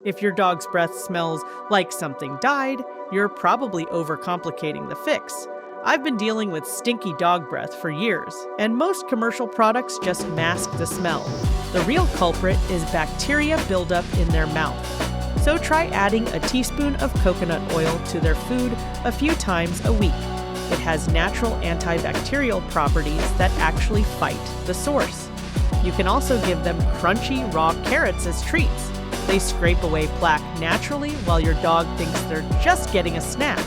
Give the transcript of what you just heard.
If your dog's breath smells like something died, you're probably overcomplicating the fix. I've been dealing with stinky dog breath for years, and most commercial products just mask the smell. The real culprit is bacteria buildup in their mouth. So try adding a teaspoon of coconut oil to their food a few times a week. It has natural antibacterial properties that actually fight the source. You can also give them crunchy raw carrots as treats. They scrape away plaque naturally while your dog thinks they're just getting a snack.